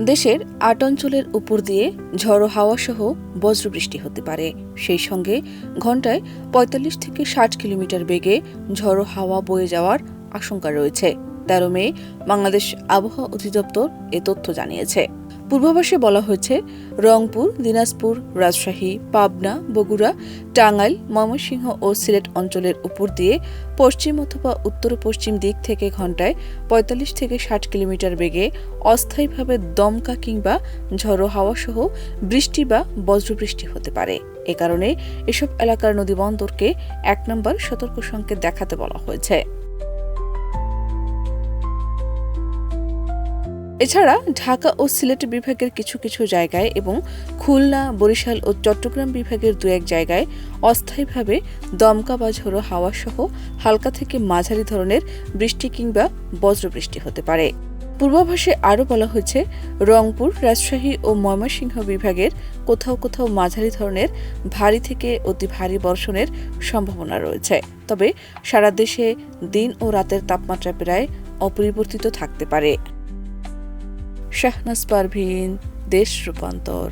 দেশের ৮ অঞ্চলের উপর দিয়ে ঝড়ো হাওয়াসহ বজ্রবৃষ্টি হতে পারে। সেই সঙ্গে ঘণ্টায় ৪৫ থেকে ৬০ কিলোমিটার বেগে ঝড়ো হাওয়া বয়ে যাওয়ার আশঙ্কা রয়েছে। ১৩ মে বাংলাদেশ আবহাওয়া অধিদপ্তর এ তথ্য জানিয়েছে। পূর্বাভাসে বলা হয়েছে, রংপুর, দিনাজপুর, রাজশাহী, পাবনা, বগুড়া, টাঙ্গাইল, ময়মনসিংহ ও সিলেট অঞ্চলের উপর দিয়ে পশ্চিম অথবা উত্তর পশ্চিম দিক থেকে ঘণ্টায় ৪৫ থেকে ৬০ কিলোমিটার বেগে অস্থায়ীভাবে দমকা কিংবা ঝড়ো হাওয়াসহ বৃষ্টি বা বজ্রবৃষ্টি হতে পারে। এ কারণে এসব এলাকার নদীবন্দরকে ১ নম্বর সতর্ক সংকেত দেখাতে বলা হয়েছে। এছাড়া ঢাকা ও সিলেট বিভাগের কিছু কিছু জায়গায় এবং খুলনা, বরিশাল ও চট্টগ্রাম বিভাগের ২-১ জায়গায় অস্থায়ীভাবে দমকা বা ঝোড়ো হাওয়া সহ হালকা থেকে মাঝারি ধরনের বৃষ্টি কিংবা বজ্রবৃষ্টি হতে পারে। পূর্বাভাসে আরও বলা হয়েছে, রংপুর, রাজশাহী ও ময়মনসিংহ বিভাগের কোথাও কোথাও মাঝারি ধরনের ভারী থেকে অতি ভারী বর্ষণের সম্ভাবনা রয়েছে। তবে সারা দেশে দিন ও রাতের তাপমাত্রা প্রায় অপরিবর্তিত থাকতে পারে। শাহনাজ পারভীন, দেশ রূপান্তর।